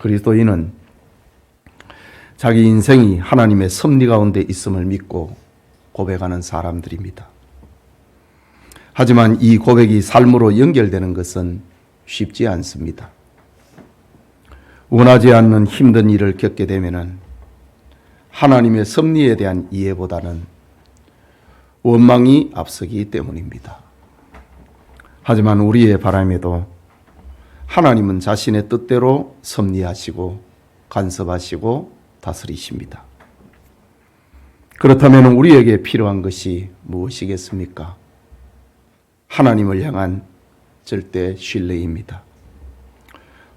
그리스도인은 자기 인생이 하나님의 섭리 가운데 있음을 믿고 고백하는 사람들입니다. 하지만 이 고백이 삶으로 연결되는 것은 쉽지 않습니다. 원하지 않는 힘든 일을 겪게 되면은 하나님의 섭리에 대한 이해보다는 원망이 앞서기 때문입니다. 하지만 우리의 바람에도 하나님은 자신의 뜻대로 섭리하시고 간섭하시고 다스리십니다. 그렇다면 우리에게 필요한 것이 무엇이겠습니까? 하나님을 향한 절대 신뢰입니다.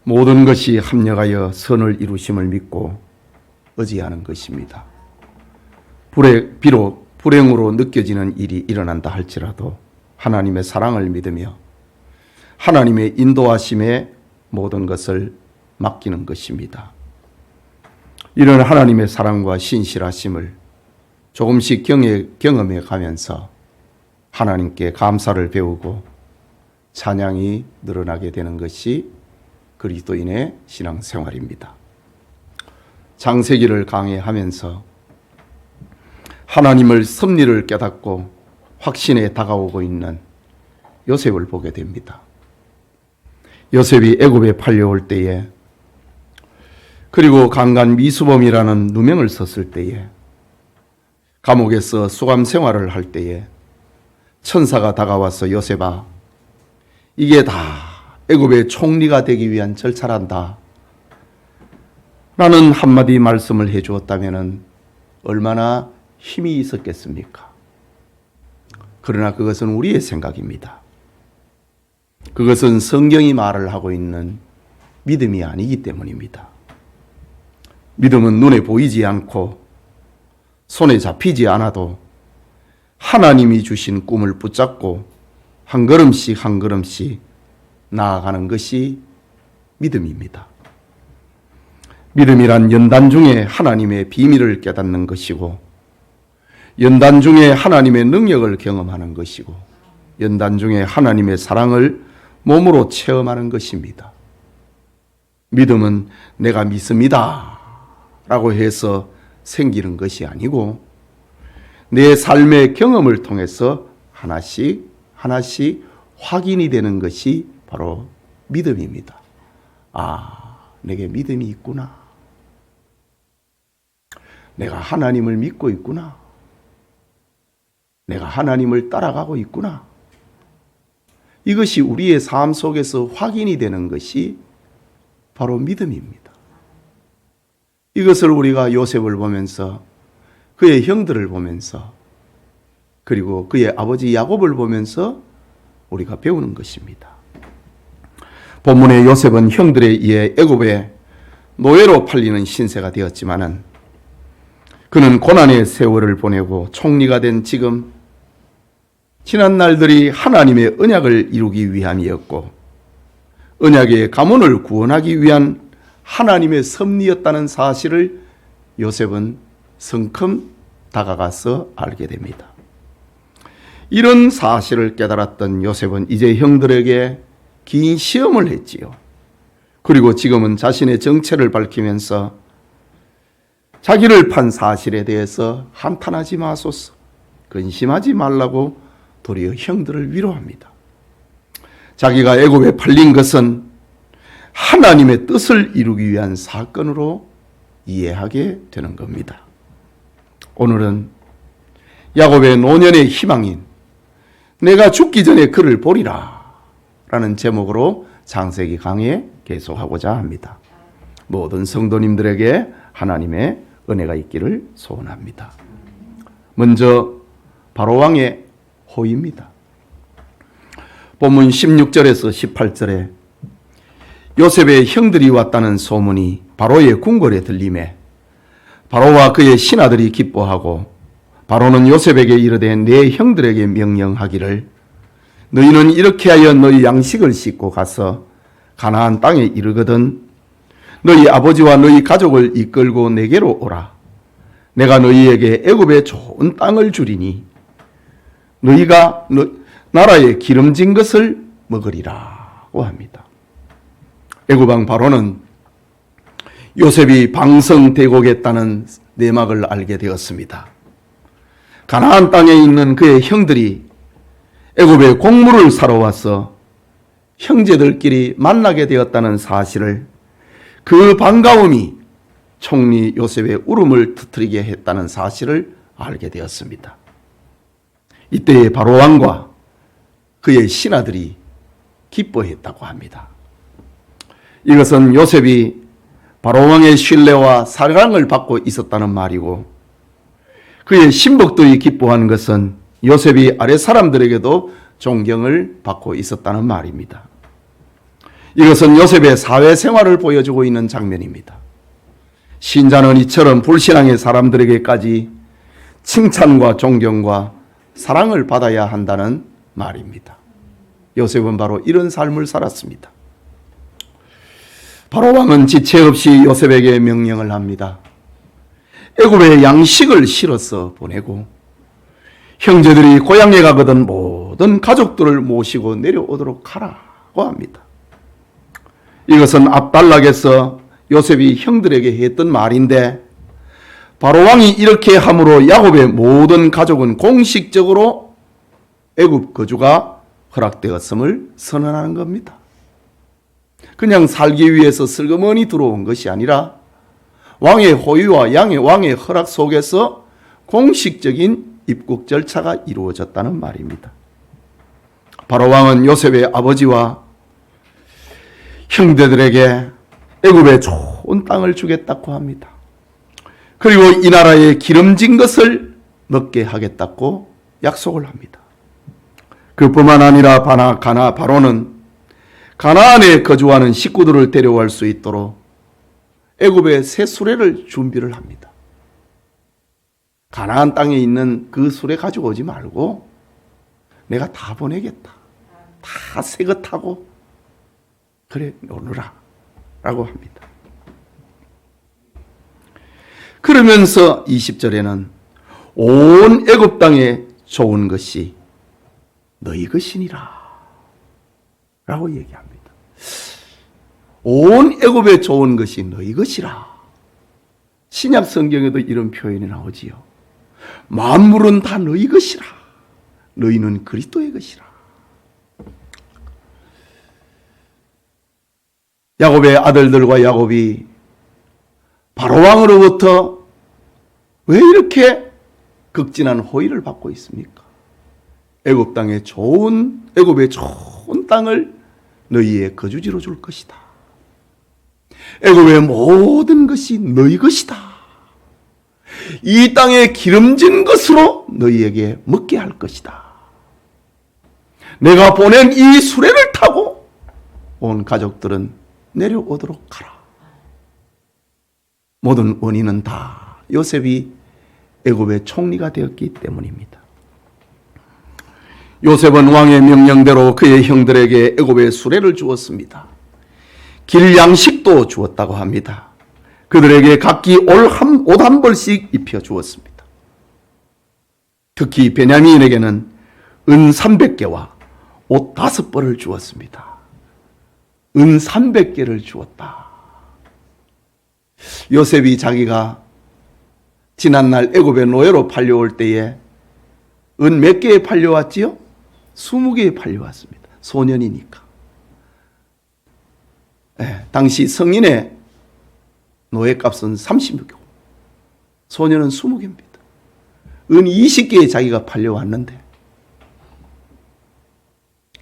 모든 것이 합력하여 선을 이루심을 믿고 의지하는 것입니다. 비록 불행으로 느껴지는 일이 일어난다 할지라도 하나님의 사랑을 믿으며 하나님의 인도하심에 모든 것을 맡기는 것입니다. 이런 하나님의 사랑과 신실하심을 조금씩 경험해 가면서 하나님께 감사를 배우고 찬양이 늘어나게 되는 것이 그리스도인의 신앙생활입니다. 창세기를 강해하면서 하나님을 섭리를 깨닫고 확신에 다가오고 있는 요셉을 보게 됩니다. 요셉이 애굽에 팔려올 때에 그리고 강간 미수범이라는 누명을 썼을 때에 감옥에서 수감 생활을 할 때에 천사가 다가와서 요셉아 이게 다 애굽의 총리가 되기 위한 절차란다 라는 한마디 말씀을 해주었다면 얼마나 힘이 있었겠습니까? 그러나 그것은 우리의 생각입니다. 그것은 성경이 말을 하고 있는 믿음이 아니기 때문입니다. 믿음은 눈에 보이지 않고 손에 잡히지 않아도 하나님이 주신 꿈을 붙잡고 한 걸음씩 한 걸음씩 나아가는 것이 믿음입니다. 믿음이란 연단 중에 하나님의 비밀을 깨닫는 것이고 연단 중에 하나님의 능력을 경험하는 것이고 연단 중에 하나님의 사랑을 몸으로 체험하는 것입니다. 믿음은 내가 믿습니다 라고 해서 생기는 것이 아니고 내 삶의 경험을 통해서 하나씩 하나씩 확인이 되는 것이 바로 믿음입니다. 아, 내게 믿음이 있구나. 내가 하나님을 믿고 있구나. 내가 하나님을 따라가고 있구나. 이것이 우리의 삶 속에서 확인이 되는 것이 바로 믿음입니다. 이것을 우리가 요셉을 보면서 그의 형들을 보면서 그리고 그의 아버지 야곱을 보면서 우리가 배우는 것입니다. 본문의 요셉은 형들에 의해 애굽에 노예로 팔리는 신세가 되었지만은 그는 고난의 세월을 보내고 총리가 된 지금 지난 날들이 하나님의 언약을 이루기 위함이었고 언약의 가문을 구원하기 위한 하나님의 섭리였다는 사실을 요셉은 성큼 다가가서 알게 됩니다. 이런 사실을 깨달았던 요셉은 이제 형들에게 긴 시험을 했지요. 그리고 지금은 자신의 정체를 밝히면서 자기를 판 사실에 대해서 한탄하지 마소서, 근심하지 말라고 도리어 형들을 위로합니다. 자기가 애굽에 팔린 것은 하나님의 뜻을 이루기 위한 사건으로 이해하게 되는 겁니다. 오늘은 야곱의 노년의 희망인 내가 죽기 전에 그를 보리라 라는 제목으로 창세기 강의에 계속하고자 합니다. 모든 성도님들에게 하나님의 은혜가 있기를 소원합니다. 먼저 바로왕의 호의입니다. 본문 16절에서 18절에 요셉의 형들이 왔다는 소문이 바로의 궁궐에 들리매 바로와 그의 신하들이 기뻐하고 바로는 요셉에게 이르되 내 형들에게 명령하기를 너희는 이렇게 하여 너희 양식을 싣고 가서 가나안 땅에 이르거든 너희 아버지와 너희 가족을 이끌고 내게로 오라. 내가 너희에게 애굽의 좋은 땅을 주리니 너희가 나라의 기름진 것을 먹으리라고 합니다. 애굽 왕 바로는 요셉이 방성되고겠다는 내막을 알게 되었습니다. 가나안 땅에 있는 그의 형들이 애굽에 곡물을 사러 와서 형제들끼리 만나게 되었다는 사실을, 그 반가움이 총리 요셉의 울음을 터뜨리게 했다는 사실을 알게 되었습니다. 이때에 바로왕과 그의 신하들이 기뻐했다고 합니다. 이것은 요셉이 바로왕의 신뢰와 사랑을 받고 있었다는 말이고, 그의 신복들이 기뻐하는 것은 요셉이 아래 사람들에게도 존경을 받고 있었다는 말입니다. 이것은 요셉의 사회생활을 보여주고 있는 장면입니다. 신자는 이처럼 불신앙의 사람들에게까지 칭찬과 존경과 사랑을 받아야 한다는 말입니다. 요셉은 바로 이런 삶을 살았습니다. 바로왕은 지체 없이 요셉에게 명령을 합니다. 애굽에 양식을 실어서 보내고 형제들이 고향에 가거든 모든 가족들을 모시고 내려오도록 하라고 합니다. 이것은 압달락에서 요셉이 형들에게 했던 말인데, 바로왕이 이렇게 함으로 야곱의 모든 가족은 공식적으로 애굽 거주가 허락되었음을 선언하는 겁니다. 그냥 살기 위해서 슬그머니 들어온 것이 아니라 왕의 호의와 왕의 허락 속에서 공식적인 입국 절차가 이루어졌다는 말입니다. 바로왕은 요셉의 아버지와 형제들에게 애굽에 좋은 땅을 주겠다고 합니다. 그리고 이 나라에 기름진 것을 먹게 하겠다고 약속을 합니다. 그뿐만 아니라 바로는 가나안에 거주하는 식구들을 데려갈 수 있도록 애굽에 새 수레를 준비를 합니다. 가나안 땅에 있는 그 수레 가지고 오지 말고 내가 다 보내겠다. 다 새 것 타고 그래 오느라 라고 합니다. 그러면서 20절에는 온 애굽 땅에 좋은 것이 너희 것이니라 라고 얘기합니다. 온 애굽에 좋은 것이 너희 것이라. 신약 성경에도 이런 표현이 나오지요. 만물은 다 너희 것이라. 너희는 그리스도의 것이라. 야곱의 아들들과 야곱이 바로왕으로부터 왜 이렇게 극진한 호의를 받고 있습니까? 애굽 땅에 애굽의 좋은 땅을 너희의 거주지로 줄 것이다. 애굽의 모든 것이 너희 것이다. 이 땅에 기름진 것으로 너희에게 먹게 할 것이다. 내가 보낸 이 수레를 타고 온 가족들은 내려오도록 하라. 모든 원인은 다 요셉이 애굽의 총리가 되었기 때문입니다. 요셉은 왕의 명령대로 그의 형들에게 애굽의 수레를 주었습니다. 길 양식도 주었다고 합니다. 그들에게 각기 옷 한 벌씩 입혀 주었습니다. 특히 베냐민에게는 은 300개와 옷 5벌을 주었습니다. 은 300개를 주었다. 요셉이 자기가 지난날 애굽의 노예로 팔려올 때에 은 몇 개에 팔려왔지요? 20개에 팔려왔습니다. 소년이니까. 당시 성인의 노예값은 30개고 소년은 20개입니다. 은 20개에 자기가 팔려왔는데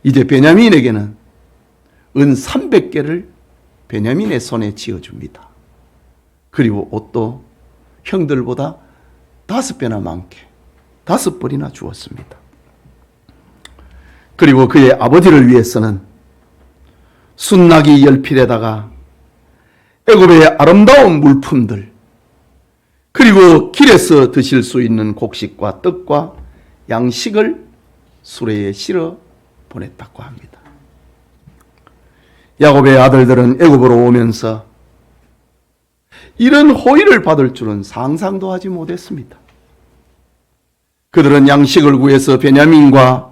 이제 베냐민에게는 은 300개를 베냐민의 손에 쥐어줍니다. 그리고 옷도 형들보다 5배나 많게 5벌이나 주었습니다. 그리고 그의 아버지를 위해서는 순나기 열필에다가 애굽의 아름다운 물품들, 그리고 길에서 드실 수 있는 곡식과 떡과 양식을 수레에 실어 보냈다고 합니다. 야곱의 아들들은 애굽으로 오면서 이런 호의를 받을 줄은 상상도 하지 못했습니다. 그들은 양식을 구해서 베냐민과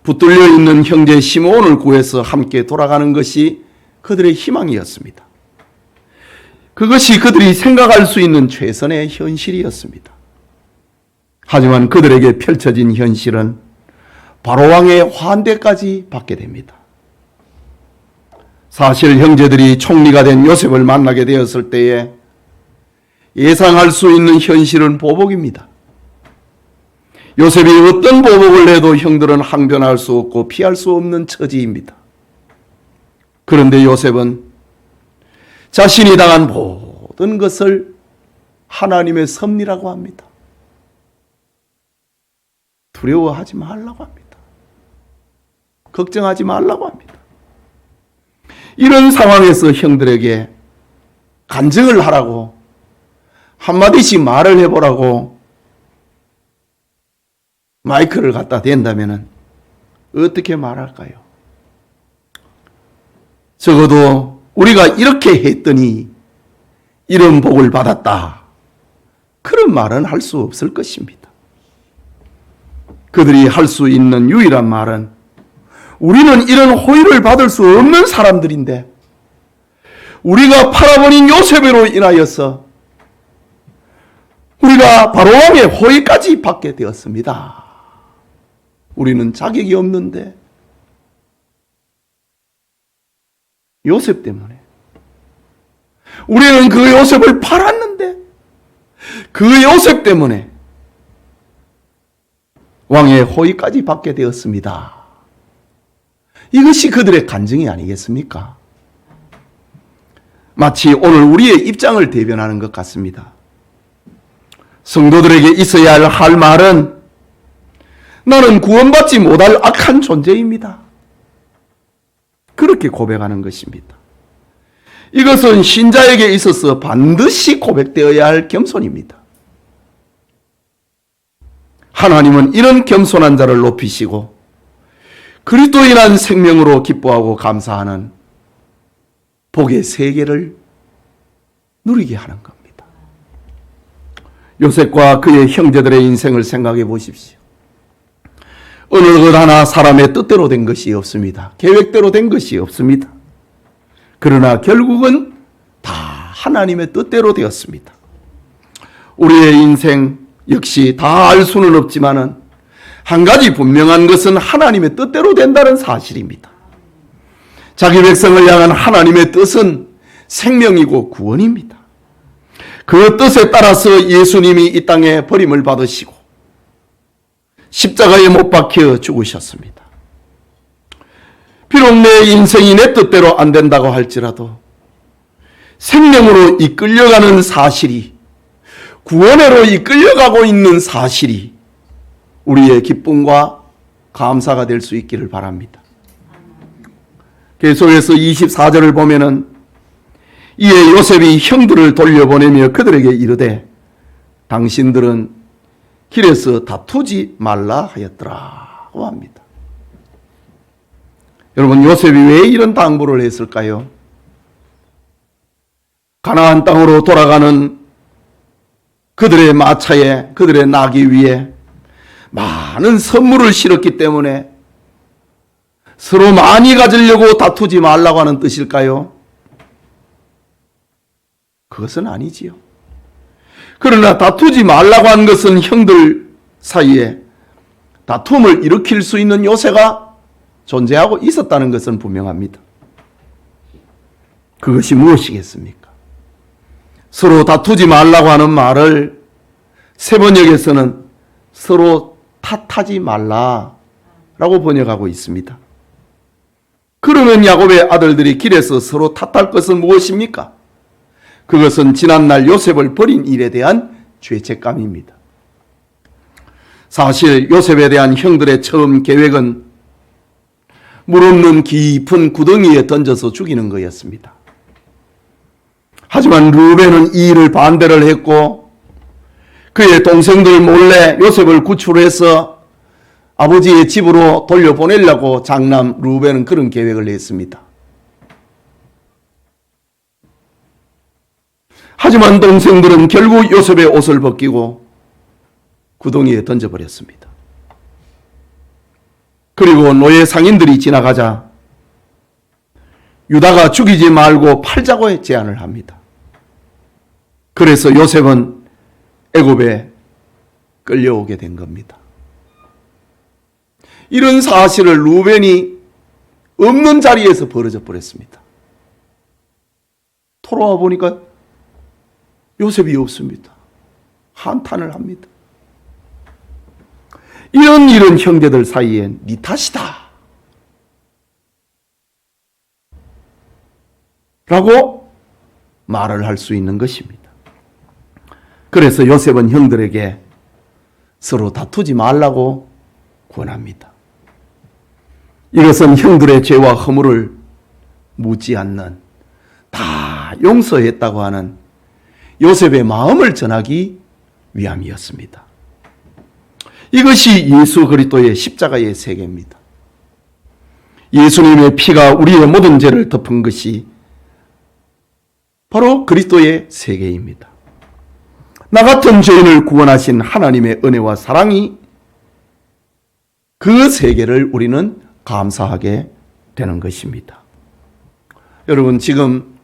붙들려 있는 형제 시므온을 구해서 함께 돌아가는 것이 그들의 희망이었습니다. 그것이 그들이 생각할 수 있는 최선의 현실이었습니다. 하지만 그들에게 펼쳐진 현실은 바로왕의 환대까지 받게 됩니다. 사실 형제들이 총리가 된 요셉을 만나게 되었을 때에 예상할 수 있는 현실은 보복입니다. 요셉이 어떤 보복을 해도 형들은 항변할 수 없고 피할 수 없는 처지입니다. 그런데 요셉은 자신이 당한 모든 것을 하나님의 섭리라고 합니다. 두려워하지 말라고 합니다. 걱정하지 말라고 합니다. 이런 상황에서 형들에게 간증을 하라고 한마디씩 말을 해보라고 마이크를 갖다 댄다면 어떻게 말할까요? 적어도 우리가 이렇게 했더니 이런 복을 받았다, 그런 말은 할 수 없을 것입니다. 그들이 할 수 있는 유일한 말은 우리는 이런 호의를 받을 수 없는 사람들인데 우리가 팔아버린 요셉으로 인하여서 우리가 바로왕의 호의까지 받게 되었습니다. 우리는 자격이 없는데 요셉 때문에, 우리는 그 요셉을 팔았는데 그 요셉 때문에 왕의 호의까지 받게 되었습니다. 이것이 그들의 간증이 아니겠습니까? 마치 오늘 우리의 입장을 대변하는 것 같습니다. 성도들에게 있어야 할 말은 나는 구원받지 못할 악한 존재입니다. 그렇게 고백하는 것입니다. 이것은 신자에게 있어서 반드시 고백되어야 할 겸손입니다. 하나님은 이런 겸손한 자를 높이시고 그리스도인한 생명으로 기뻐하고 감사하는 복의 세계를 누리게 하는 겁니다. 요셉과 그의 형제들의 인생을 생각해 보십시오. 어느 것 하나 사람의 뜻대로 된 것이 없습니다. 계획대로 된 것이 없습니다. 그러나 결국은 다 하나님의 뜻대로 되었습니다. 우리의 인생 역시 다 알 수는 없지만은 한 가지 분명한 것은 하나님의 뜻대로 된다는 사실입니다. 자기 백성을 향한 하나님의 뜻은 생명이고 구원입니다. 그 뜻에 따라서 예수님이 이 땅에 버림을 받으시고 십자가에 못 박혀 죽으셨습니다. 비록 내 인생이 내 뜻대로 안 된다고 할지라도 생명으로 이끌려가는 사실이, 구원으로 이끌려가고 있는 사실이 우리의 기쁨과 감사가 될 수 있기를 바랍니다. 계속해서 24절을 보면은 이에 요셉이 형들을 돌려보내며 그들에게 이르되 당신들은 길에서 다투지 말라 하였더라고 합니다. 여러분, 요셉이 왜 이런 당부를 했을까요? 가나안 땅으로 돌아가는 그들의 마차에, 그들의 나귀 위에 많은 선물을 실었기 때문에 서로 많이 가지려고 다투지 말라고 하는 뜻일까요? 그것은 아니지요. 그러나 다투지 말라고 한 것은 형들 사이에 다툼을 일으킬 수 있는 요새가 존재하고 있었다는 것은 분명합니다. 그것이 무엇이겠습니까? 서로 다투지 말라고 하는 말을 세번역에서는 서로 탓하지 말라라고 번역하고 있습니다. 그러면 야곱의 아들들이 길에서 서로 탓할 것은 무엇입니까? 그것은 지난날 요셉을 버린 일에 대한 죄책감입니다. 사실 요셉에 대한 형들의 처음 계획은 물 없는 깊은 구덩이에 던져서 죽이는 거였습니다. 하지만 르우벤은 이 일을 반대를 했고 그의 동생들 몰래 요셉을 구출해서 아버지의 집으로 돌려보내려고 장남 르우벤은 그런 계획을 했습니다. 하지만 동생들은 결국 요셉의 옷을 벗기고 구덩이에 던져버렸습니다. 그리고 노예 상인들이 지나가자 유다가 죽이지 말고 팔자고 제안을 합니다. 그래서 요셉은 애굽에 끌려오게 된 겁니다. 이런 사실을 루벤이 없는 자리에서 벌어져 버렸습니다. 돌아와 보니까 요셉이 없습니다. 한탄을 합니다. 이런 형제들 사이엔 네 탓이다 라고 말을 할 수 있는 것입니다. 그래서 요셉은 형들에게 서로 다투지 말라고 권합니다. 이것은 형들의 죄와 허물을 묻지 않는, 다 용서했다고 하는 요셉의 마음을 전하기 위함이었습니다. 이것이 예수 그리스도의 십자가의 세계입니다. 예수님의 피가 우리의 모든 죄를 덮은 것이 바로 그리스도의 세계입니다. 나 같은 죄인을 구원하신 하나님의 은혜와 사랑이 그 세계를 우리는 감사하게 되는 것입니다. 여러분, 지금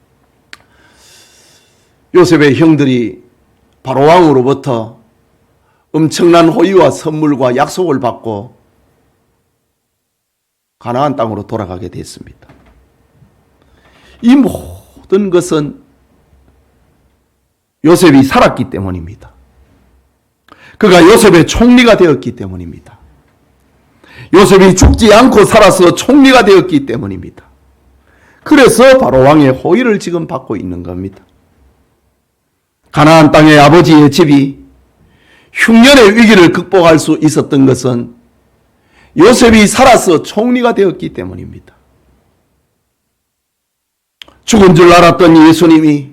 요셉의 형들이 바로 왕으로부터 엄청난 호의와 선물과 약속을 받고 가나안 땅으로 돌아가게 됐습니다. 이 모든 것은 요셉이 살았기 때문입니다. 그가 요셉의 총리가 되었기 때문입니다. 요셉이 죽지 않고 살아서 총리가 되었기 때문입니다. 그래서 바로 왕의 호의를 지금 받고 있는 겁니다. 가나안 땅의 아버지의 집이 흉년의 위기를 극복할 수 있었던 것은 요셉이 살아서 총리가 되었기 때문입니다. 죽은 줄 알았던 예수님이,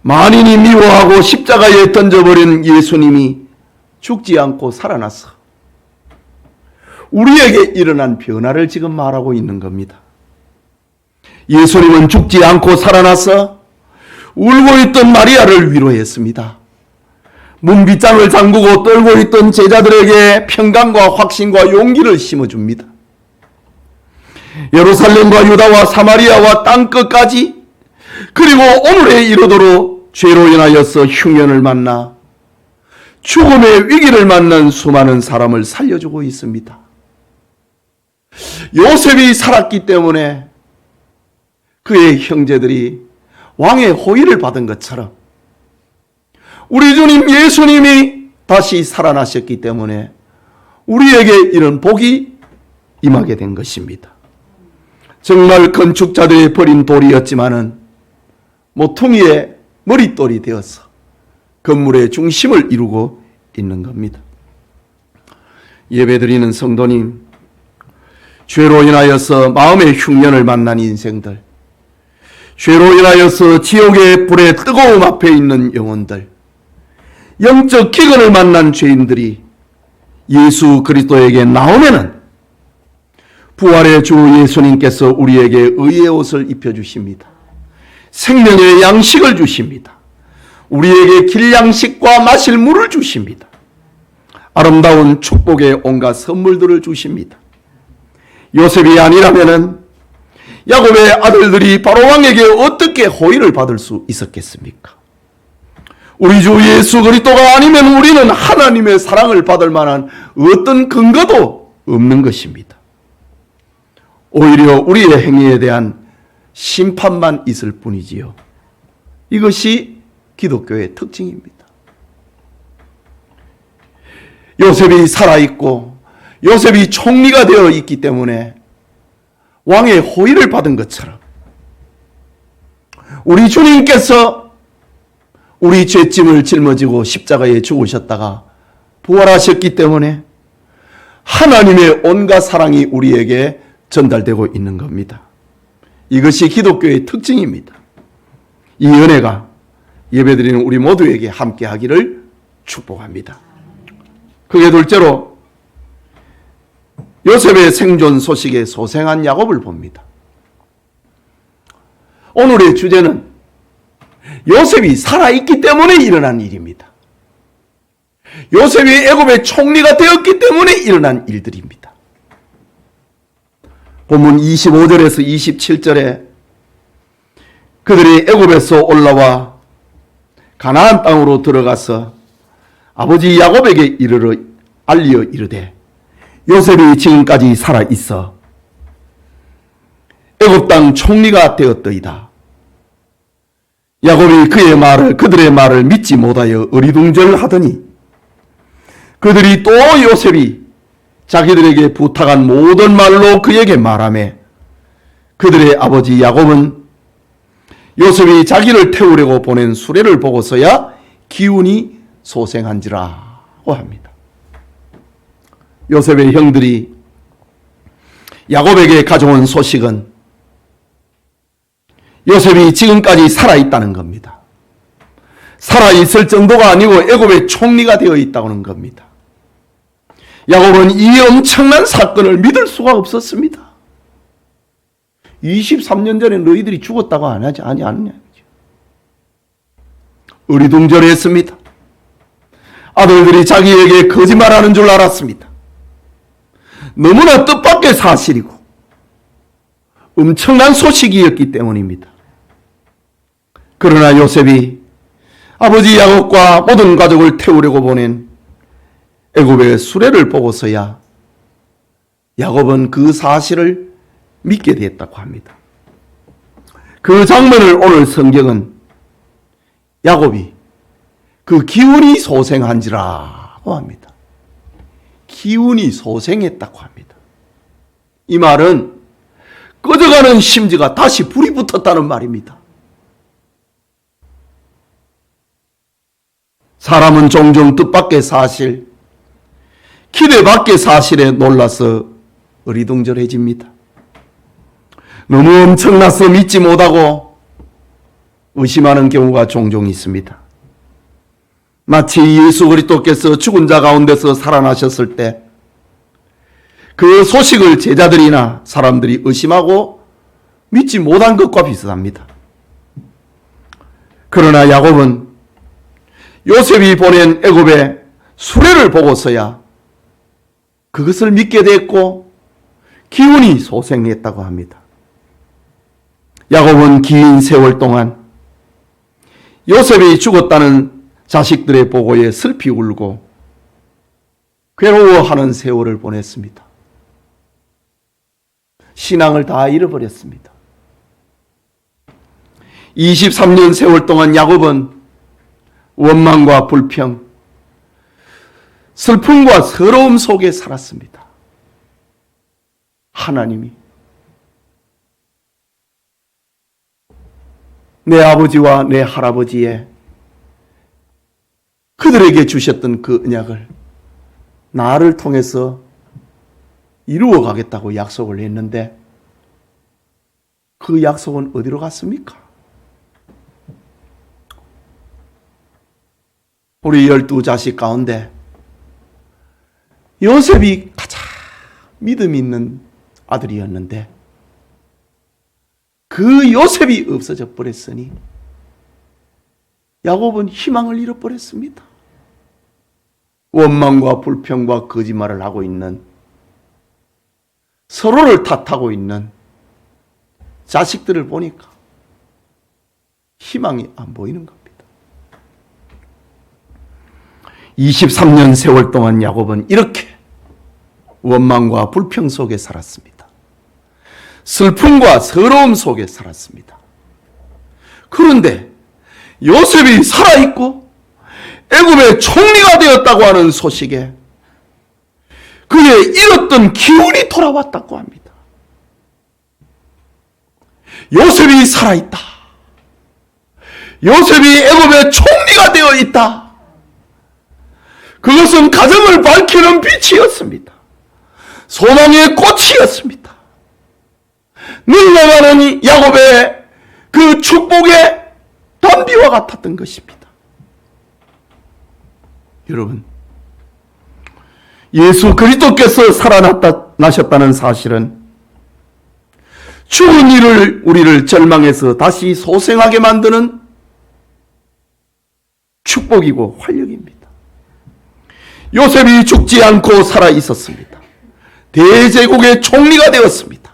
만인이 미워하고 십자가에 던져버린 예수님이 죽지 않고 살아나서 우리에게 일어난 변화를 지금 말하고 있는 겁니다. 예수님은 죽지 않고 살아나서 울고 있던 마리아를 위로했습니다. 문빗장을 잠그고 떨고 있던 제자들에게 평강과 확신과 용기를 심어줍니다. 예루살렘과 유다와 사마리아와 땅끝까지, 그리고 오늘에 이르도록 죄로 인하여서 흉년을 만나 죽음의 위기를 맞는 수많은 사람을 살려주고 있습니다. 요셉이 살았기 때문에 그의 형제들이 왕의 호의를 받은 것처럼 우리 주님 예수님이 다시 살아나셨기 때문에 우리에게 이런 복이 임하게 된 것입니다. 정말 건축자들이 버린 돌이었지만은 모퉁이의 머릿돌이 되어서 건물의 중심을 이루고 있는 겁니다. 예배드리는 성도님, 죄로 인하여서 마음의 흉년을 만난 인생들, 죄로 인하여서 지옥의 불의 뜨거움 앞에 있는 영혼들, 영적 기근을 만난 죄인들이 예수 그리스도에게 나오면은 부활의 주 예수님께서 우리에게 의의 옷을 입혀주십니다. 생명의 양식을 주십니다. 우리에게 길 양식과 마실 물을 주십니다. 아름다운 축복의 온갖 선물들을 주십니다. 요셉이 아니라면은 야곱의 아들들이 바로 왕에게 어떻게 호의를 받을 수 있었겠습니까? 우리 주 예수 그리스도가 아니면 우리는 하나님의 사랑을 받을 만한 어떤 근거도 없는 것입니다. 오히려 우리의 행위에 대한 심판만 있을 뿐이지요. 이것이 기독교의 특징입니다. 요셉이 살아있고 요셉이 총리가 되어 있기 때문에 왕의 호의를 받은 것처럼 우리 주님께서 우리 죄짐을 짊어지고 십자가에 죽으셨다가 부활하셨기 때문에 하나님의 온갖 사랑이 우리에게 전달되고 있는 겁니다. 이것이 기독교의 특징입니다. 이 은혜가 예배드리는 우리 모두에게 함께하기를 축복합니다. 그게 둘째로 요셉의 생존 소식에 소생한 야곱을 봅니다. 오늘의 주제는 요셉이 살아있기 때문에 일어난 일입니다. 요셉이 애굽의 총리가 되었기 때문에 일어난 일들입니다. 본문 25절에서 27절에 그들이 애굽에서 올라와 가나안 땅으로 들어가서 아버지 야곱에게 알리어 이르되 요셉이 지금까지 살아 있어 애굽 땅 총리가 되었더이다. 야곱이 그들의 말을 믿지 못하여 어리둥절하더니 그들이 또 요셉이 자기들에게 부탁한 모든 말로 그에게 말하매 그들의 아버지 야곱은 요셉이 자기를 태우려고 보낸 수레를 보고서야 기운이 소생한지라고 합니다. 요셉의 형들이 야곱에게 가져온 소식은 요셉이 지금까지 살아있다는 겁니다. 살아있을 정도가 아니고 애굽의 총리가 되어 있다는 겁니다. 야곱은 이 엄청난 사건을 믿을 수가 없었습니다. 23년 전에 너희들이 죽었다고 안 하지 않느냐. 어리둥절했습니다. 아들들이 자기에게 거짓말하는 줄 알았습니다. 너무나 뜻밖의 사실이고 엄청난 소식이었기 때문입니다. 그러나 요셉이 아버지 야곱과 모든 가족을 태우려고 보낸 애굽의 수레를 보고서야 야곱은 그 사실을 믿게 되었다고 합니다. 그 장면을 오늘 성경은 야곱이 그 기운이 소생한지라고 합니다. 기운이 소생했다고 합니다. 이 말은 꺼져가는 심지가 다시 불이 붙었다는 말입니다. 사람은 종종 뜻밖의 사실, 기대 밖의 사실에 놀라서 어리둥절해집니다. 너무 엄청나서 믿지 못하고 의심하는 경우가 종종 있습니다. 마치 예수 그리스도께서 죽은 자 가운데서 살아나셨을 때 그 소식을 제자들이나 사람들이 의심하고 믿지 못한 것과 비슷합니다. 그러나 야곱은 요셉이 보낸 애굽의 수레를 보고서야 그것을 믿게 됐고 기운이 소생했다고 합니다. 야곱은 긴 세월 동안 요셉이 죽었다는 자식들의 보고에 슬피 울고 괴로워하는 세월을 보냈습니다. 신앙을 다 잃어버렸습니다. 23년 세월 동안 야곱은 원망과 불평, 슬픔과 서러움 속에 살았습니다. 하나님이 내 아버지와 내 할아버지의 그들에게 주셨던 그 언약을 나를 통해서 이루어 가겠다고 약속을 했는데 그 약속은 어디로 갔습니까? 우리 12자식 가운데 요셉이 가장 믿음 있는 아들이었는데 그 요셉이 없어져 버렸으니 야곱은 희망을 잃어버렸습니다. 원망과 불평과 거짓말을 하고 있는, 서로를 탓하고 있는 자식들을 보니까 희망이 안 보이는 겁니다. 23년 세월 동안 야곱은 이렇게 원망과 불평 속에 살았습니다. 슬픔과 서러움 속에 살았습니다. 그런데 요셉이 살아있고 애굽의 총리가 되었다고 하는 소식에 그의 잃었던 기운이 돌아왔다고 합니다. 요셉이 살아있다. 요셉이 애굽의 총리가 되어 있다. 그것은 가정을 밝히는 빛이었습니다. 소망의 꽃이었습니다. 늘어나는 야곱의 그 축복의 단비와 같았던 것입니다. 여러분, 예수 그리스도께서 살아나셨다는 사실은 죽은 우리를 절망해서 다시 소생하게 만드는 축복이고 활력입니다. 요셉이 죽지 않고 살아 있었습니다. 대제국의 총리가 되었습니다.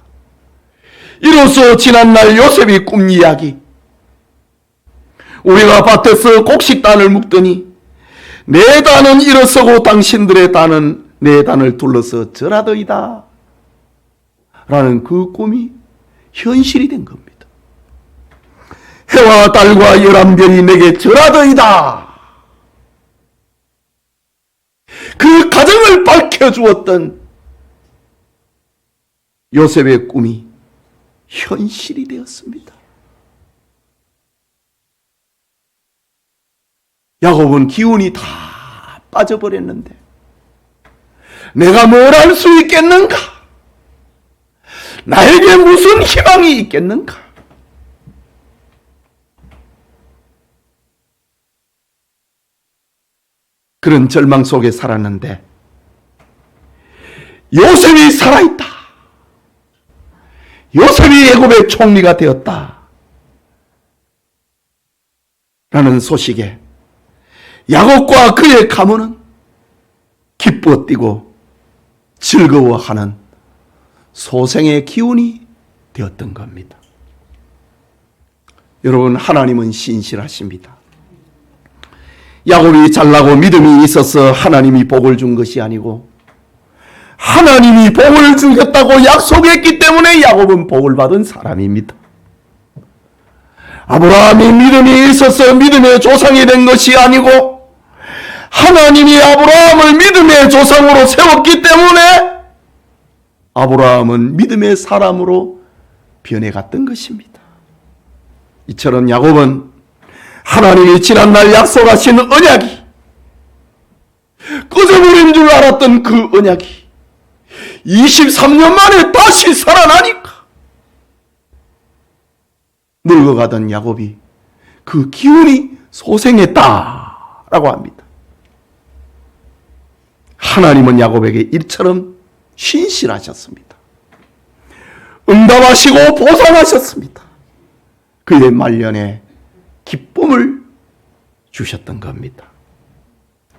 이로써 지난날 요셉이 꿈 이야기, 우리가 밭에서 곡식단을 묶더니 내 단은 일어서고 당신들의 단은 내 단을 둘러서 절하더이다 라는 그 꿈이 현실이 된 겁니다. 해와 달과 11별이 내게 절하더이다. 그 가정을 밝혀주었던 요셉의 꿈이 현실이 되었습니다. 야곱은 기운이 다 빠져버렸는데 내가 뭘 할 수 있겠는가? 나에게 무슨 희망이 있겠는가? 그런 절망 속에 살았는데 요셉이 살아있다. 요셉이 애굽의 총리가 되었다. 라는 소식에 야곱과 그의 가문은 기뻐 뛰고 즐거워하는 소생의 기운이 되었던 겁니다. 여러분, 하나님은 신실하십니다. 야곱이 잘나고 믿음이 있어서 하나님이 복을 준 것이 아니고 하나님이 복을 주겠다고 약속했기 때문에 야곱은 복을 받은 사람입니다. 아브라함이 믿음이 있어서 믿음의 조상이 된 것이 아니고 하나님이 아브라함을 믿음의 조상으로 세웠기 때문에 아브라함은 믿음의 사람으로 변해갔던 것입니다. 이처럼 야곱은 하나님이 지난날 약속하신 언약이 꺼져버린 줄 알았던 그 언약이 23년 만에 다시 살아나니까 늙어가던 야곱이 그 기운이 소생했다라고 합니다. 하나님은 야곱에게 이처럼 신실하셨습니다. 응답하시고 보상하셨습니다. 그의 말년에 기쁨을 주셨던 겁니다.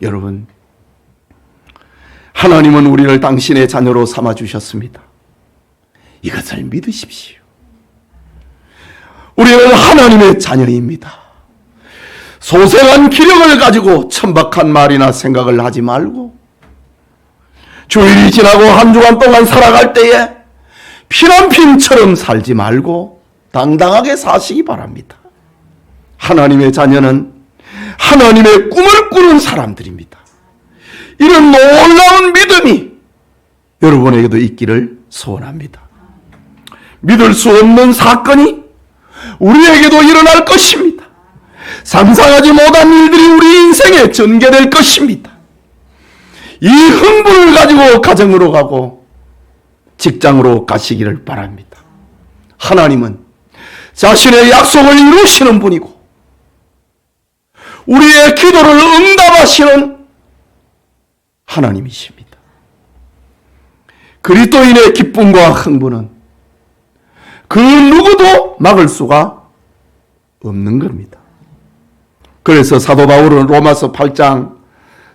여러분, 하나님은 우리를 당신의 자녀로 삼아주셨습니다. 이것을 믿으십시오. 우리는 하나님의 자녀입니다. 소생한 기력을 가지고 천박한 말이나 생각을 하지 말고 주일이 지나고 한 주간 동안 살아갈 때에 피난핀처럼 살지 말고 당당하게 사시기 바랍니다. 하나님의 자녀는 하나님의 꿈을 꾸는 사람들입니다. 이런 놀라운 믿음이 여러분에게도 있기를 소원합니다. 믿을 수 없는 사건이 우리에게도 일어날 것입니다. 상상하지 못한 일들이 우리 인생에 전개될 것입니다. 이 흥분을 가지고 가정으로 가고 직장으로 가시기를 바랍니다. 하나님은 자신의 약속을 이루시는 분이고 우리의 기도를 응답하시는 하나님이십니다. 그리스도인의 기쁨과 흥분은 그 누구도 막을 수가 없는 겁니다. 그래서 사도 바울은 로마서 8장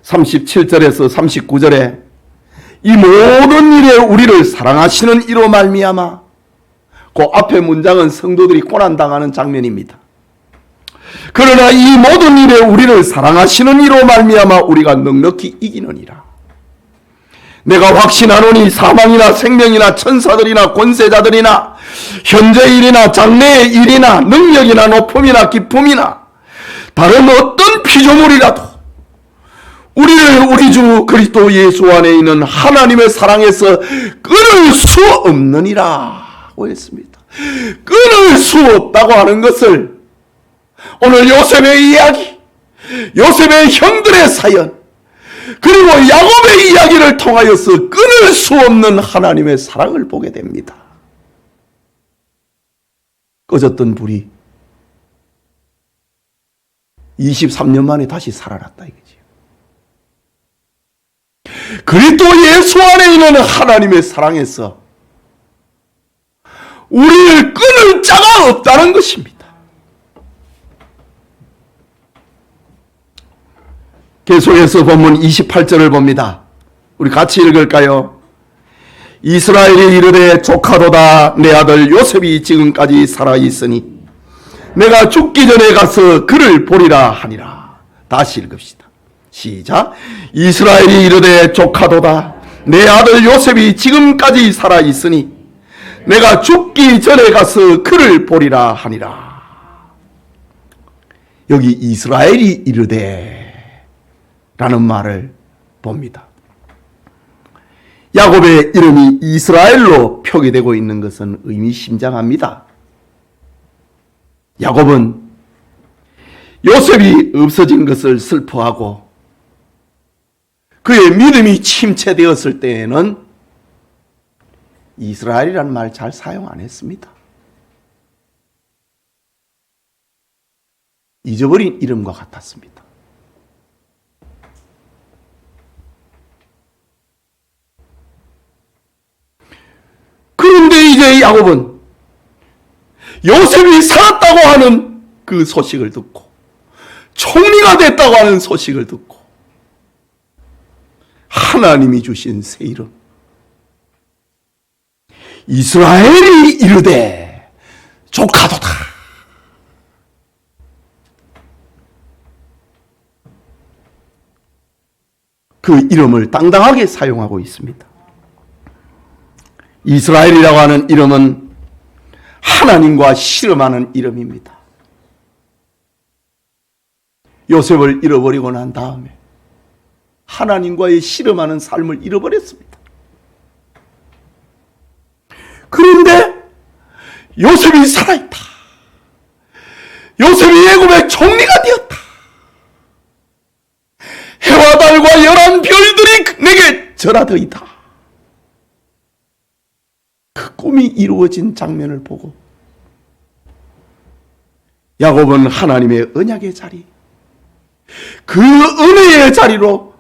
37절에서 39절에 이 모든 일에 우리를 사랑하시는 이로 말미암아, 그 앞에 문장은 성도들이 고난당하는 장면입니다. 그러나 이 모든 일에 우리를 사랑하시는 이로 말미암아 우리가 넉넉히 이기느니라. 내가 확신하노니 사망이나 생명이나 천사들이나 권세자들이나 현재 일이나 장래의 일이나 능력이나 높음이나 기쁨이나 다른 어떤 피조물이라도 우리를 우리 주 그리스도 예수 안에 있는 하나님의 사랑에서 끊을 수 없느니라고 했습니다. 끊을 수 없다고 하는 것을 오늘 요셉의 이야기, 요셉의 형들의 사연, 그리고 야곱의 이야기를 통하여서 끊을 수 없는 하나님의 사랑을 보게 됩니다. 꺼졌던 불이 23년 만에 다시 살아났다 이거지. 그리스도 예수 안에 있는 하나님의 사랑에서 우리를 끊을 자가 없다는 것입니다. 계속해서 본문 28절을 봅니다. 우리 같이 읽을까요? 이스라엘이 이르되 조카도다 내 아들 요셉이 지금까지 살아있으니 내가 죽기 전에 가서 그를 보리라 하니라. 다시 읽읍시다. 시작. 이스라엘이 이르되 조카도다. 내 아들 요셉이 지금까지 살아있으니 내가 죽기 전에 가서 그를 보리라 하니라. 여기 이스라엘이 이르되 라는 말을 봅니다. 야곱의 이름이 이스라엘로 표기되고 있는 것은 의미심장합니다. 야곱은 요셉이 없어진 것을 슬퍼하고 그의 믿음이 침체되었을 때에는 이스라엘이라는 말 잘 사용 안 했습니다. 잊어버린 이름과 같았습니다. 그런데 이제 야곱은 요셉이 살았다고 하는 그 소식을 듣고 총리가 됐다고 하는 소식을 듣고 하나님이 주신 새 이름 이스라엘이 이르되 조카도다. 그 이름을 당당하게 사용하고 있습니다. 이스라엘이라고 하는 이름은 하나님과 씨름하는 이름입니다. 요셉을 잃어버리고 난 다음에 하나님과의 씨름하는 삶을 잃어버렸습니다. 그런데 요셉이 살아있다. 요셉이 애굽의 총리가 되었다. 해와 달과 11별들이 내게 절하더이다. 그 꿈이 이루어진 장면을 보고 야곱은 하나님의 언약의 자리, 그 은혜의 자리로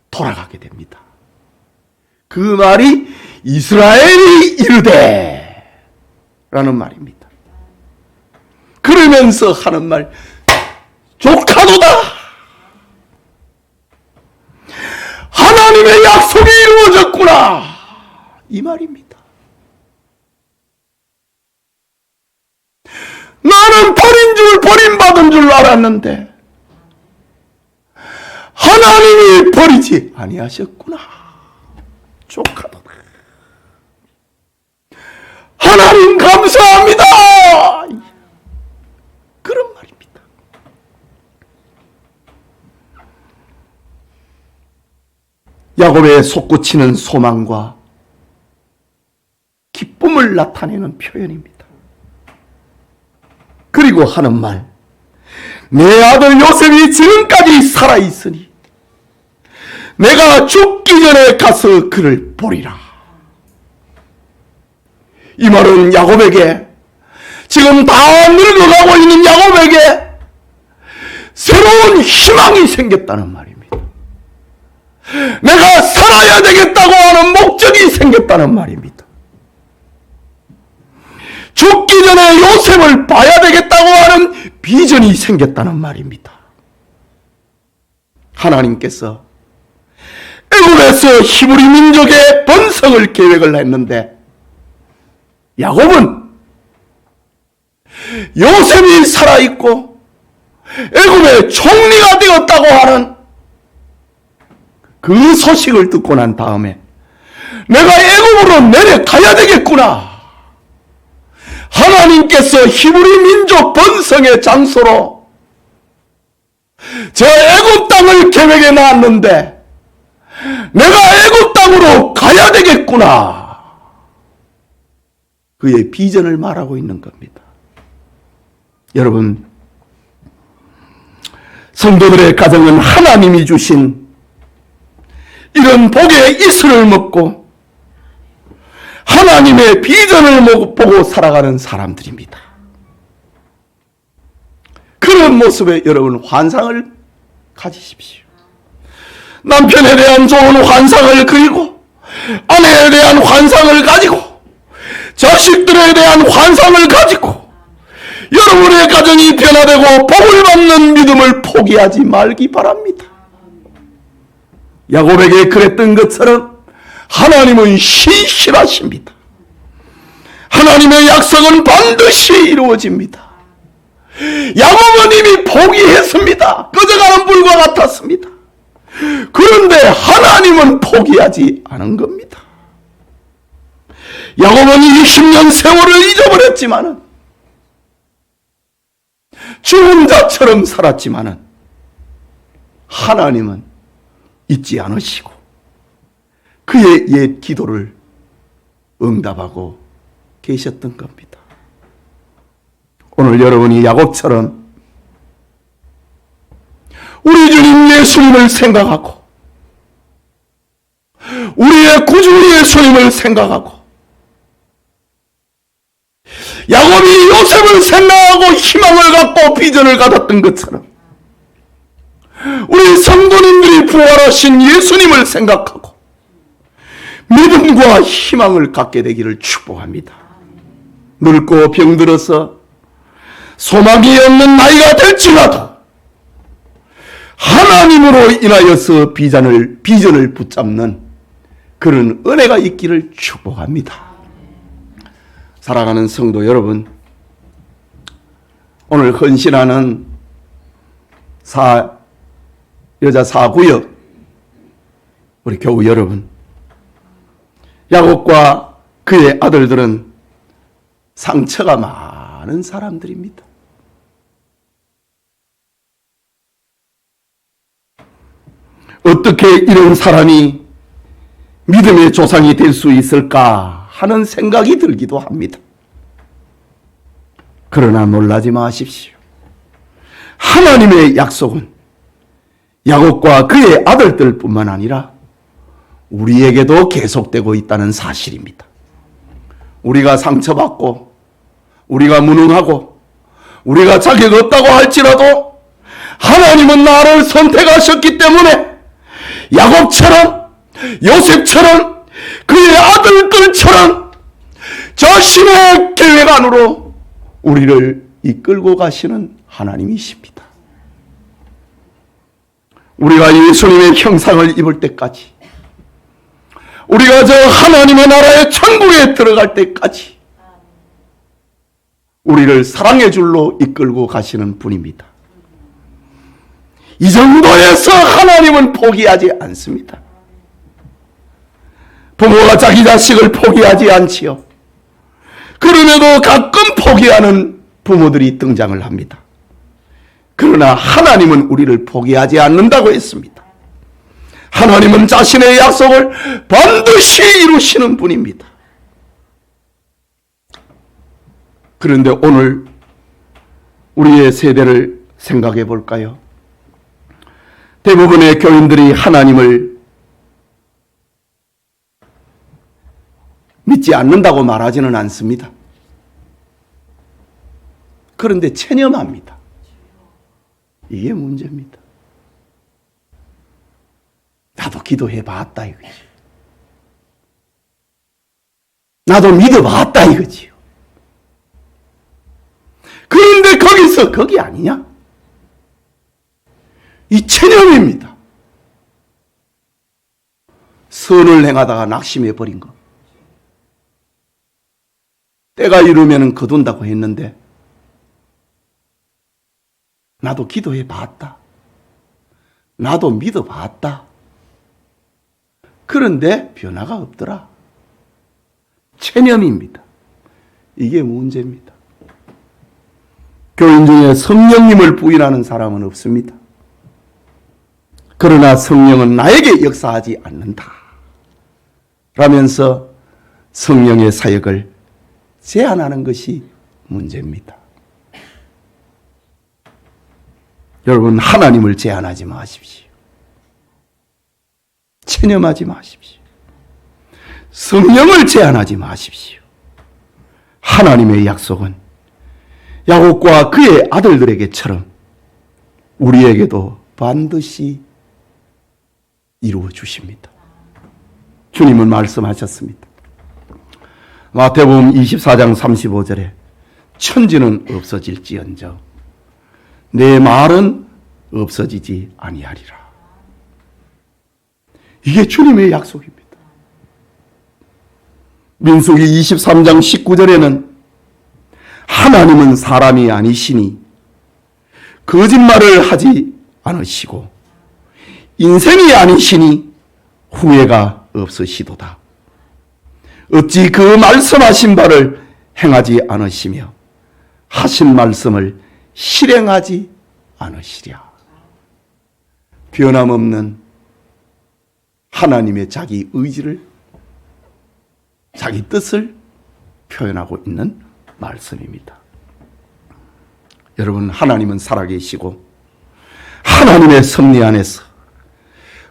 돌아가게 됩니다. 그 말이 이스라엘이 이르되 라는 말입니다. 그러면서 하는 말 조카도다. 하나님의 약속이 이루어졌구나 이 말입니다. 나는 버린 줄 버림받은 줄 알았는데 하나님이 버리지 아니하셨구나. 조카도다. 하나님 감사합니다. 그런 말입니다. 야곱의 솟구치는 소망과 기쁨을 나타내는 표현입니다. 그리고 하는 말, 내 아들 요셉이 지금까지 살아있으니 내가 죽기 전에 가서 그를 보리라. 이 말은 야곱에게, 지금 다 늙어가고 있는 야곱에게 새로운 희망이 생겼다는 말입니다. 내가 살아야 되겠다고 하는 목적이 생겼다는 말입니다. 죽기 전에 요셉을 봐야 되겠다고 하는 비전이 생겼다는 말입니다. 하나님께서 애굽에서 히브리 민족의 번성을 계획을 했는데 야곱은 요셉이 살아있고 애굽의 총리가 되었다고 하는 그 소식을 듣고 난 다음에 내가 애굽으로 내려가야 되겠구나. 하나님께서 히브리 민족 번성의 장소로 저 애굽 땅을 계획해 놨는데 내가 애굽 땅으로 가야 되겠구나. 그의 비전을 말하고 있는 겁니다. 여러분, 성도들의 가정은 하나님이 주신 이런 복의 이슬을 먹고 하나님의 비전을 보고 살아가는 사람들입니다. 그런 모습에 여러분 환상을 가지십시오. 남편에 대한 좋은 환상을 그리고 아내에 대한 환상을 가지고 자식들에 대한 환상을 가지고 여러분의 가정이 변화되고 복을 받는 믿음을 포기하지 말기 바랍니다. 야곱에게 그랬던 것처럼 하나님은 신실하십니다. 하나님의 약속은 반드시 이루어집니다. 야곱은 이미 포기했습니다. 꺼져가는 불과 같았습니다. 그런데 하나님은 포기하지 않은 겁니다. 야곱은 20년 세월을 잊어버렸지만은, 죽은 자처럼 살았지만은, 하나님은 잊지 않으시고 그의 옛 기도를 응답하고 계셨던 겁니다. 오늘 여러분이 야곱처럼 우리 주님 예수님을 생각하고 우리의 구주 예수님을 생각하고 야곱이 요셉을 생각하고 희망을 갖고 비전을 가졌던 것처럼 우리 성도님들이 부활하신 예수님을 생각하고 믿음과 희망을 갖게 되기를 축복합니다. 늙고 병들어서 소망이 없는 나이가 될지라도 하나님으로 인하여서 비전을 붙잡는 그런 은혜가 있기를 축복합니다. 사랑하는 성도 여러분, 오늘 헌신하는 여자 사구역 우리 교우 여러분, 야곱과 그의 아들들은 상처가 많은 사람들입니다. 어떻게 이런 사람이 믿음의 조상이 될 수 있을까 하는 생각이 들기도 합니다. 그러나 놀라지 마십시오. 하나님의 약속은 야곱과 그의 아들들뿐만 아니라 우리에게도 계속되고 있다는 사실입니다. 우리가 상처받고 우리가 무능하고 우리가 자격 없다고 할지라도 하나님은 나를 선택하셨기 때문에 야곱처럼 요셉처럼 그의 아들들처럼 자신의 계획 안으로 우리를 이끌고 가시는 하나님이십니다. 우리가 예수님의 형상을 입을 때까지, 우리가 저 하나님의 나라의 천국에 들어갈 때까지 우리를 사랑의 줄로 이끌고 가시는 분입니다. 이 정도에서 하나님은 포기하지 않습니다. 부모가 자기 자식을 포기하지 않지요. 그럼에도 가끔 포기하는 부모들이 등장을 합니다. 그러나 하나님은 우리를 포기하지 않는다고 했습니다. 하나님은 자신의 약속을 반드시 이루시는 분입니다. 그런데 오늘 우리의 세대를 생각해 볼까요? 대부분의 교인들이 하나님을 믿지 않는다고 말하지는 않습니다. 그런데 체념합니다. 이게 문제입니다. 나도 기도해 봤다 이거지. 나도 믿어 봤다 이거지요. 그런데 거기서 거기 아니냐? 이 체념입니다. 선을 행하다가 낙심해 버린 거. 때가 이르면 거둔다고 했는데 나도 기도해 봤다. 나도 믿어 봤다. 그런데 변화가 없더라. 체념입니다. 이게 문제입니다. 교인 중에 성령님을 부인하는 사람은 없습니다. 그러나 성령은 나에게 역사하지 않는다 라면서 성령의 사역을 제한하는 것이 문제입니다. 여러분, 하나님을 제한하지 마십시오. 체념하지 마십시오. 성령을 제한하지 마십시오. 하나님의 약속은 야곱과 그의 아들들에게처럼 우리에게도 반드시 이루어 주십니다. 주님은 말씀하셨습니다. 마태복음 24장 35절에 천지는 없어질지언정 내 말은 없어지지 아니하리라. 이게 주님의 약속입니다. 민수기 23장 19절에는 하나님은 사람이 아니시니 거짓말을 하지 않으시고 인생이 아니시니 후회가 없으시도다. 어찌 그 말씀하신 바를 행하지 않으시며 하신 말씀을 실행하지 않으시랴. 변함없는 하나님의 자기 의지를, 자기 뜻을 표현하고 있는 말씀입니다. 여러분, 하나님은 살아계시고 하나님의 섭리 안에서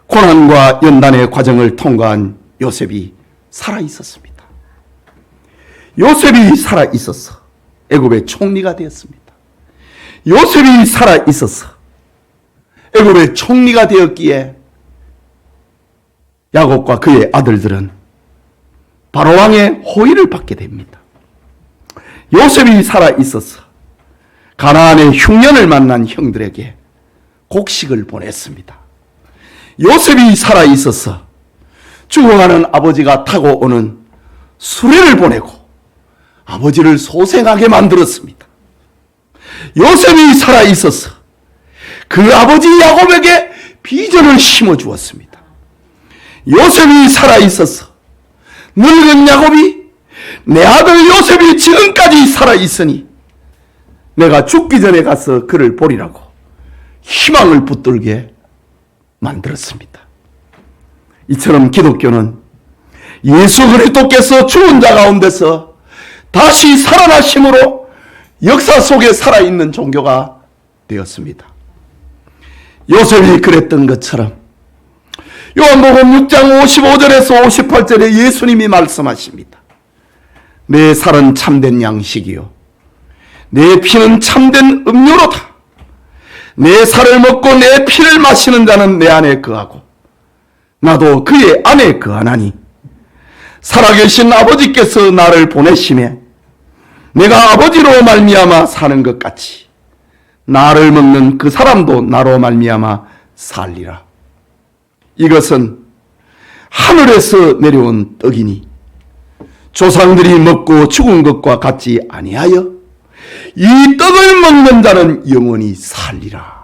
고난과 연단의 과정을 통과한 요셉이 살아있었습니다. 요셉이 살아있어서 애굽의 총리가 되었습니다. 요셉이 살아있어서 애굽의 총리가 되었기에 야곱과 그의 아들들은 바로왕의 호의를 받게 됩니다. 요셉이 살아있어서 가나안의 흉년을 만난 형들에게 곡식을 보냈습니다. 요셉이 살아있어서 죽어가는 아버지가 타고 오는 수레를 보내고 아버지를 소생하게 만들었습니다. 요셉이 살아있어서 그 아버지 야곱에게 비전을 심어주었습니다. 요셉이 살아있어서 늙은 야곱이 내 아들 요셉이 지금까지 살아있으니 내가 죽기 전에 가서 그를 보리라고 희망을 붙들게 만들었습니다. 이처럼 기독교는 예수 그리스도께서 죽은 자 가운데서 다시 살아나심으로 역사 속에 살아있는 종교가 되었습니다. 요셉이 그랬던 것처럼 요한복음 6장 55절에서 58절에 예수님이 말씀하십니다. 내 살은 참된 양식이요 내 피는 참된 음료로다. 내 살을 먹고 내 피를 마시는 자는 내 안에 거하고 나도 그의 안에 거하나니 살아계신 아버지께서 나를 보내심에 내가 아버지로 말미암아 사는 것 같이 나를 먹는 그 사람도 나로 말미암아 살리라. 이것은 하늘에서 내려온 떡이니 조상들이 먹고 죽은 것과 같지 아니하여 이 떡을 먹는 자는 영원히 살리라.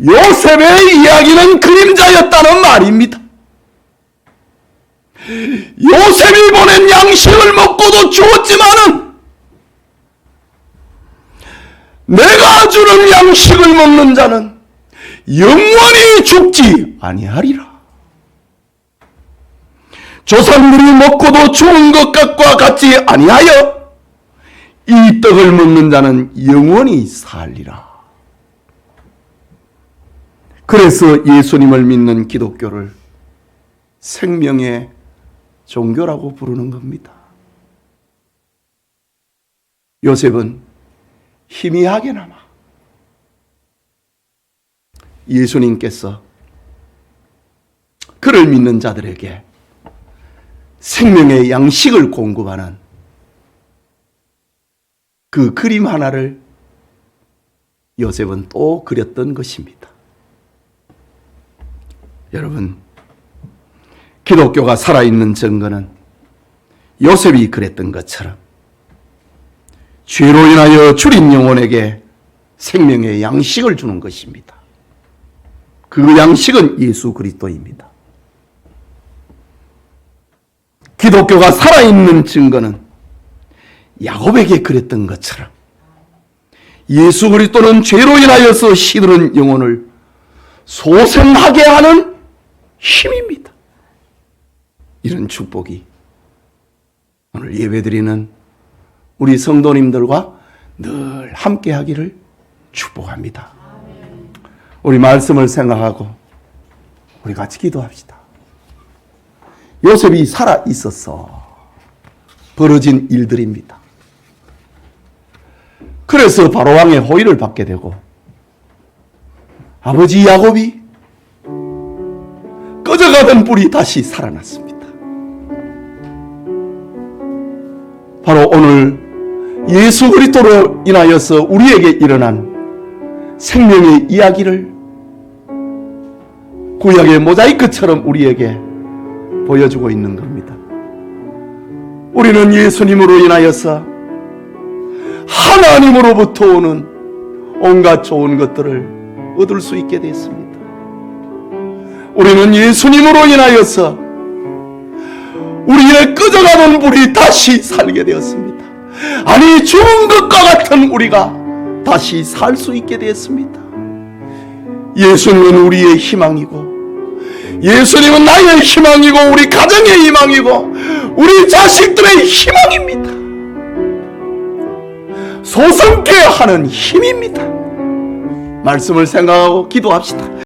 요셉의 이야기는 그림자였다는 말입니다. 요셉이 보낸 양식을 먹고도 죽었지만은 내가 주는 양식을 먹는 자는 영원히 죽지 아니하리라. 조상들이 먹고도 죽은 것과 같지 아니하여 이 떡을 먹는 자는 영원히 살리라. 그래서 예수님을 믿는 기독교를 생명의 종교라고 부르는 겁니다. 요셉은 희미하게나마 예수님께서 그를 믿는 자들에게 생명의 양식을 공급하는 그 그림 하나를 요셉은 또 그렸던 것입니다. 여러분, 기독교가 살아있는 증거는 요셉이 그랬던 것처럼 죄로 인하여 줄인 영혼에게 생명의 양식을 주는 것입니다. 그 양식은 예수 그리스도입니다. 기독교가 살아있는 증거는 야곱에게 그랬던 것처럼 예수 그리스도는 죄로 인하여서 시들은 영혼을 소생하게 하는 힘입니다. 이런 축복이 오늘 예배드리는 우리 성도님들과 늘 함께 하기를 축복합니다. 우리 말씀을 생각하고 우리 같이 기도합시다. 요셉이 살아 있어서 벌어진 일들입니다. 그래서 바로왕의 호의를 받게 되고 아버지 야곱이 꺼져가던 불이 다시 살아났습니다. 바로 오늘 예수 그리스도로 인하여서 우리에게 일어난 생명의 이야기를 구약의 모자이크처럼 우리에게 보여주고 있는 겁니다. 우리는 예수님으로 인하여서 하나님으로부터 오는 온갖 좋은 것들을 얻을 수 있게 됐습니다. 우리는 예수님으로 인하여서 우리의 꺼져가는 불이 다시 살게 되었습니다. 아니, 죽은 것과 같은 우리가 다시 살 수 있게 되었습니다. 예수님은 우리의 희망이고, 예수님은 나의 희망이고, 우리 가정의 희망이고, 우리 자식들의 희망입니다. 소성케 하는 힘입니다. 말씀을 생각하고 기도합시다.